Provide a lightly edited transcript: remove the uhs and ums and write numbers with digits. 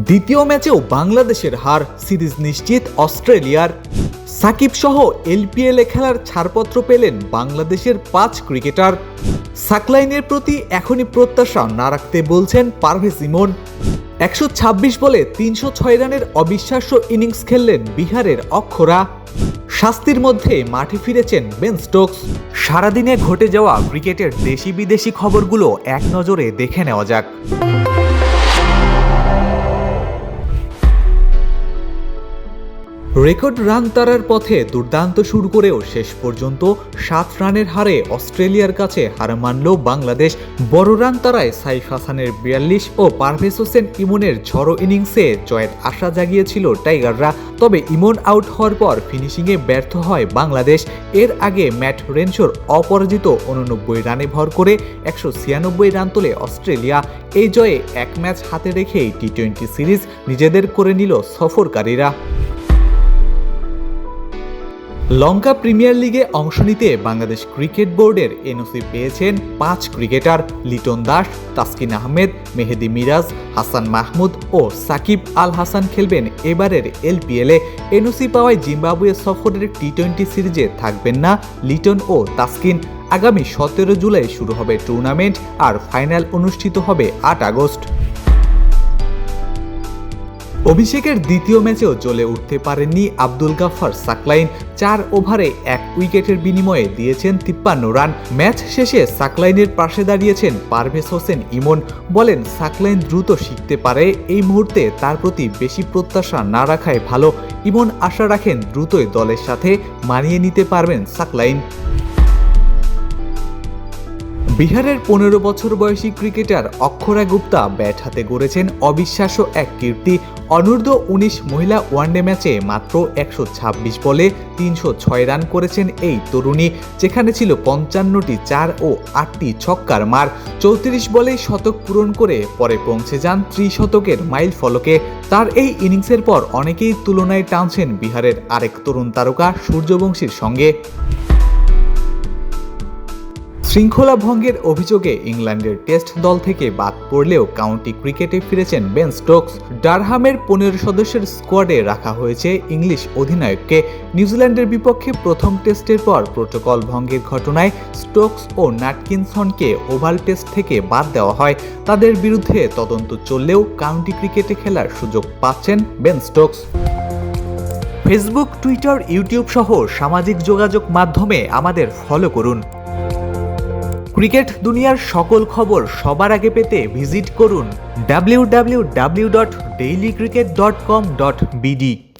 দ্বিতীয় ম্যাচেও বাংলাদেশের হার, সিরিজ নিশ্চিত অস্ট্রেলিয়ার। সাকিব সহ এলপিএলে খেলার ছাড়পত্র পেলেন বাংলাদেশের 5 ক্রিকেটার। সাকলাইনের প্রতি এখনই প্রত্যাশা না রাখতে বলছেন পারভেজ ইমন। 126 বলে 306 রানের অবিশ্বাস্য ইনিংস খেললেন বিহারের অক্ষরা। শাস্তির মধ্যে মাঠে ফিরেছেন বেন স্টোকস। সারাদিনে ঘটে যাওয়া ক্রিকেটের দেশি বিদেশি খবরগুলো এক নজরে দেখে নেওয়া যাক। রেকর্ড রান তাড়ার পথে দুর্দান্ত শুরু করেও শেষ পর্যন্ত 7 রানের হারে অস্ট্রেলিয়ার কাছে হার মানল বাংলাদেশ। বড় রান তাড়ায় সাইফ হাসানের 42 ও পারভেজ হোসেন ইমনের ঝড়ো ইনিংসে জয়ের আশা জাগিয়েছিল টাইগাররা। তবে ইমন আউট হওয়ার পর ফিনিশিংয়ে ব্যর্থ হয় বাংলাদেশ। এর আগে ম্যাট রেনশোর অপরাজিত 89 রানে ভর করে 196 রান তোলে অস্ট্রেলিয়া। এই জয়ে এক ম্যাচ হাতে রেখেই টি-20 সিরিজ নিজেদের করে নিল সফরকারীরা। লঙ্কা প্রিমিয়ার লিগে অংশ নিতে বাংলাদেশ ক্রিকেট বোর্ডের এনওসি পেয়েছেন 5 ক্রিকেটার। লিটন দাস, তাসকিন আহমেদ, মেহেদি মিরাজ, হাসান মাহমুদ ও সাকিব আল হাসান খেলবেন এবারের এলপিএলে। এনওসি পাওয়ায় জিম্বাবুয়ে সফরের টি-20 সিরিজে থাকবেন না লিটন ও তাসকিন। আগামী 17 জুলাই শুরু হবে টুর্নামেন্ট, আর ফাইনাল অনুষ্ঠিত হবে 8 আগস্ট। অভিষেকের দ্বিতীয় ম্যাচেও জ্বলে উঠতে পারেননি আব্দুল গাফফার সাকলাইন। 4 ওভারে 1 উইকেটের বিনিময়ে দিয়েছেন 53 রান। ম্যাচ শেষে সাকলাইনের পাশে দাঁড়িয়েছেন পারভেজ হোসেন ইমন। বলেন, সাকলাইন দ্রুত শিখতে পারে, এই মুহূর্তে তার প্রতি বেশি প্রত্যাশা না রাখাই ভালো। ইমন আশা রাখেন দ্রুতই দলের সাথে মানিয়ে নিতে পারবেন সাকলাইন। বিহারের 15 বছর বয়সী ক্রিকেটার অক্ষরা গুপ্তা ব্যাট হাতে গড়েছেন অবিশ্বাস্য এক কীর্তি। অনূর্ধ্ব 19 মহিলা ওয়ানডে ম্যাচে মাত্র 126 বলে 306 রান করেছেন এই তরুণী, যেখানে ছিল 55টি 4 ও 8টি ছক্কার মার। 34 বলেই শতক পূরণ করে পরে পৌঁছে যান ত্রিশতকের মাইল ফলকে। তার এই ইনিংসের পর অনেকেই তুলনায় টানছেন বিহারের আরেক তরুণ তারকা সূর্যবংশীর সঙ্গে। শৃঙ্খলা ভঙ্গের অভিযোগে ইংল্যান্ডের টেস্ট দল থেকে বাদ পড়লেও কাউন্টি ক্রিকেটে ফিরেছেন বেন স্টোকস। ডারহামের 15 সদস্যের স্কোয়াডে রাখা হয়েছে ইংলিশ অধিনায়ককে। নিউজিল্যান্ডের বিপক্ষে প্রথম টেস্টের পর প্রোটোকল ভঙ্গের ঘটনায় স্টোকস ও নাটকিনসনকে ওভাল টেস্ট থেকে বাদ দেওয়া হয়। তাদের বিরুদ্ধে তদন্ত চললেও কাউন্টি ক্রিকেটে খেলার সুযোগ পাচ্ছেন Ben Stokes. Facebook, Twitter, YouTube সহ সামাজিক যোগাযোগ মাধ্যমে আমাদের ফলো করুন। ক্রিকেট দুনিয়ার সকল খবর সবার আগে পেতে ভিজিট করুন www.dailycricket.com.bd।